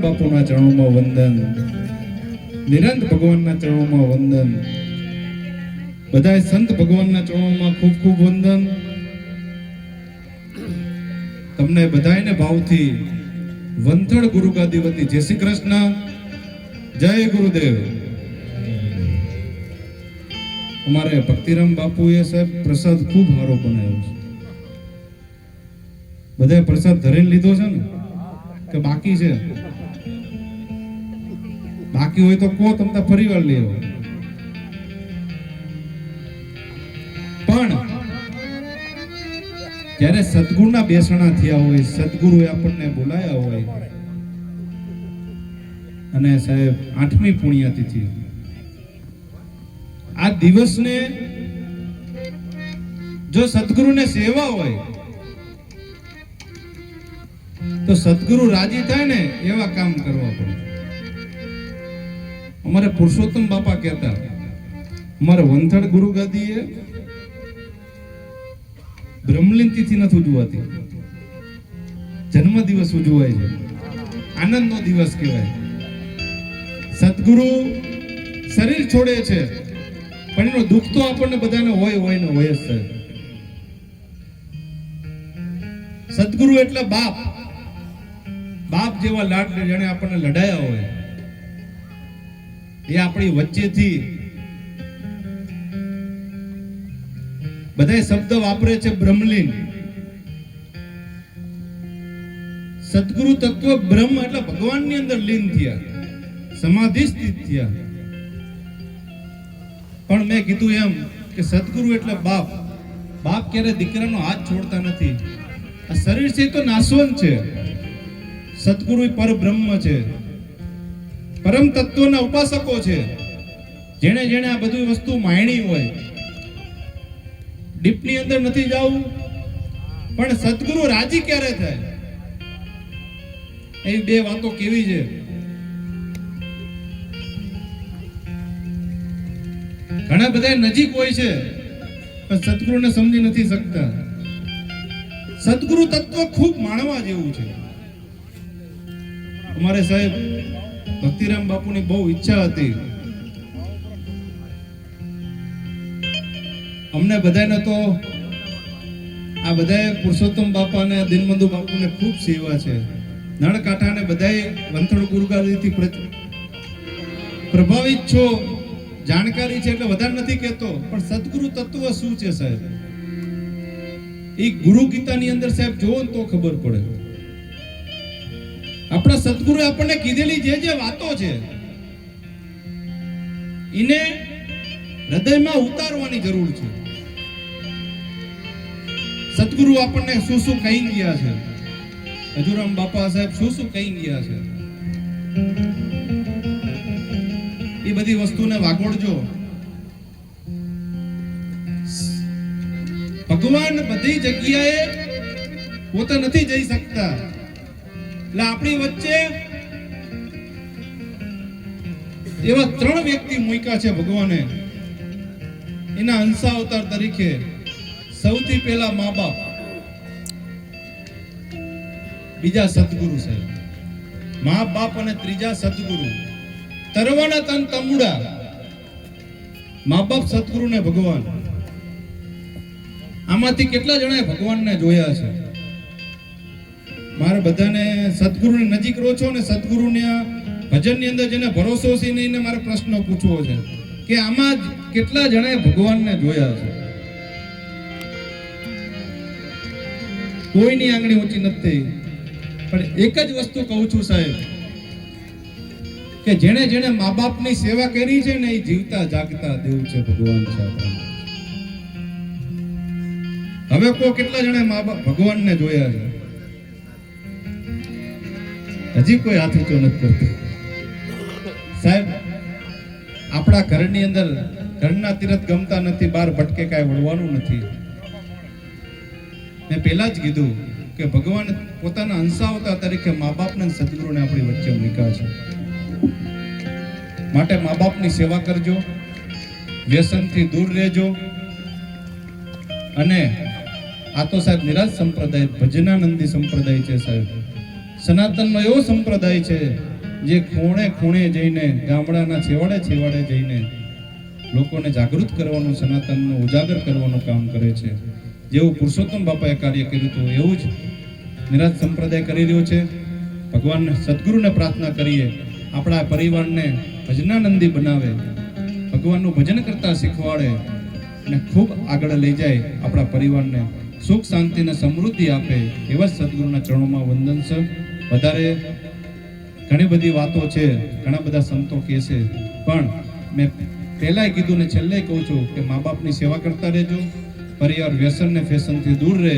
બાપુના ચરણોમાં વંદન, નિરંત ભગવાનના ચરણોમાં વંદન, બધાય સંત ભગવાનના ચરણોમાં ખૂબ ખૂબ વંદન. તમને બધાયને ભાવથી વંથડ ગુરુગાદી વતી જય શ્રી કૃષ્ણ, જય ગુરુદેવ. અમારે ભક્તિરામ બાપુએ સાહેબ પ્રસાદ ખૂબ સારો બનાવ્યો છે. બધાએ પ્રસાદ ધરીને લીધો છે ને કે બાકી છે? બાકી હોય તો કહો, તમે ફરી વાર લઈ આવો. પણ જ્યારે સદગુરુના બેસણા થયા હોય, સદગુરુએ આપણને બોલાયા હોય, અને સાહેબ 8મી પુણ્યતિથિ, આ દિવસને જો સદગુરુને સેવા હોય તો સદગુરુ રાજી થાય ને એવા કામ કરવા પડે. અમારે પુરુષોત્તમ બાપા કહેતા, અમારે વંથડ ગુરુ ગાદીએ બ્રહ્મલીન તિથિ નથી ઉજવાતી, જન્મ દિવસ ઉજવાય છે, આનંદનો દિવસ કહેવાય. સદગુરુ શરીર છોડે છે પણ એનો દુઃખ તો આપણને બધાને હોય ને હોય જ છે. સદગુરુ એટલે બાપ, બાપ જેવા લાડ જેણે આપણને લડાયા હોય એ આપણી વચ્ચેથી બધા શબ્દ વાપરે છે બ્રહ્મલીન. સદગુરુ તત્વ બ્રહ્મ એટલે ભગવાનની અંદર લીન થયા, સમાધિ સ્થિત થયા. પણ મેં કીધું એમ કે સદગુરુ એટલે બાપ. બાપ ક્યારે દીકરાનો હાથ છોડતા નથી. આ શરીર છે તો નાશવંત છે, સદગુરુ પરબ્રહ્મ છે, પરમ તત્વના ઉપાસકો છે. જેણે જેણે આ બધી વસ્તુ માયણી હોય, ડીપની અંદર નથી જવું, પણ સદગુરુ રાજી ક્યારે થાય એ બે વાતો કેવી છે. ઘણા બધા નજીક હોય છે પણ સદગુરુને સમજી નથી શકતા. સદગુરુ તત્વ ખૂબ માણવા જેવું છે. અમારે સાહેબ ભક્તિરામ બાપુની બહુ ઈચ્છા હતી, અમને બધાને તો આ બધાએ પુરુષોત્તમ બાપાને, દિનબંધુ બાપુને ખૂબ સેવા છે. નળકાંઠાને બધાએ વંથડ ગુરુગાદીથી પ્રભાવિત છો, જાણકારી છે એટલે વધારે નથી કહેતો. પણ સદગુરુ તત્વ શું છે સાહેબ, એ ગુરુ ગીતાની અંદર સાહેબ જોવો ને તો ખબર પડે. આપણા સદગુરુએ આપણને કીધેલી જે વાતો છે એને હૃદયમાં ઉતારવાની જરૂર છે. સદગુરુ આપણને શું શું કહી ગયા છે, હજુરામ બાપા સાહેબ શું શું કહી ગયા છે, એ બધી વસ્તુને વાગોળજો. ભગવાન બધી જગ્યાએ પોતે નથી જઈ શકતા, એટલે આપણી વચ્ચે એવા 3 વ્યક્તિ મૂક્યા છે ભગવાને એના અંશા અવતાર તરીકે. સૌથી પહેલા મા બાપ, બીજા સદગુરુ સાહેબ. મા બાપ અને ત્રીજા સદગુરુ. તરવાના તન તંબુડા, મા બાપ, સદગુરુ ને ભગવાન. આમાંથી કેટલા જણાએ ભગવાનને જોયા છે? મારે બધાને સદગુરુની નજીક રહો છો ને સદગુરુના ભજનની અંદર જેને ભરોસો છે એને મારે પ્રશ્ન પૂછવો છે કે આમાં કેટલા જણાએ ભગવાનને જોયા છે? કોઈની આંગળી ઊંચી નથી. પણ એક જ વસ્તુ કહું છું સાહેબ કે જેણે જેણે મા બાપની સેવા કરી છે ને એ જીવતા જાગતા દેવ છે, ભગવાન છે આપણા. હવે કો કેટલા જણાએ મા બાપ ભગવાનને જોયા છે? હજી કોઈ હાથ ઊંચો નથી કરતો સાહેબ. આપણા ઘરની અંદર ઘરના તીરથ ગમતા નથી, બહાર ભટકે કાંઈ વળવાનું નથી. મેં પહેલા જ કીધું કે ભગવાન પોતાના અંશાવતાર તરીકે મા બાપને સદગુરુને આપણી વચ્ચે મૂક્યા છે. માટે મા બાપની સેવા કરજો, વ્યસનથી દૂર રહેજો. અને આ તો સાહેબ નિરાજ સંપ્રદાય, ભજનાનંદી સંપ્રદાય છે સાહેબ. સનાતનનો એવો સંપ્રદાય છે જે ખૂણે ખૂણે જઈને ગામડાના છેવાડે છેવાડે જઈને લોકોને જાગૃત કરવાનું, સનાતનનું ઉજાગર કરવાનું કામ કરે છે. જેવું પુરુષોત્તમ બાપાએ કાર્ય કર્યું હતું એવું જ નિરાજ સંપ્રદાય કરી રહ્યો છે. ભગવાન સદગુરુને પ્રાર્થના કરીએ આપણા પરિવારને ભજનાનંદી બનાવે, ભગવાનનું ભજન કરતા શીખવાડે અને ખૂબ આગળ લઈ જાય, આપણા પરિવારને સુખ શાંતિ અને સમૃદ્ધિ આપે એવા સદગુરુના ચરણોમાં વંદન છે. વધારે ઘણી બધી વાતો છે, ઘણા બધા સંતો કહે છે, પણ મેં પહેલાય કીધું ને છેલ્લે કહું છું કે મા બાપની સેવા કરતા રહેજો, પરિવાર વ્યસન ને ફેશનથી દૂર રહે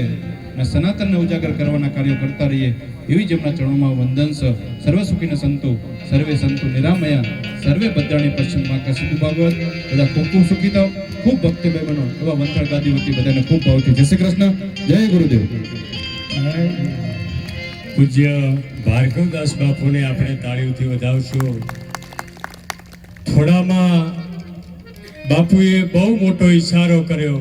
અને સનાતનને ઉજાગર કરવાના કાર્યો કરતા રહીએ એવી જેમના ચરણોમાં વંદન છે. સર્વ સુખીને સંતો સર્વે સંતો નિરામયા સર્વે બધાની પશ્ચિમમાં કશિપુ ભાગવત. બધા ખૂબ ખૂબ સુખી થાવ, ખૂબ ભક્તિભાઈ બનો એવા વંથળ ગાદી વતી બધાને ખૂબ ભાવથી જય શ્રી કૃષ્ણ, જય ગુરુદેવ. પૂજ્ય ભાર્ગવદાસ બાપુને આપણે તાળીઓથી વધાવશું. થોડામાં બાપુએ બહુ મોટો ઈશારો કર્યો.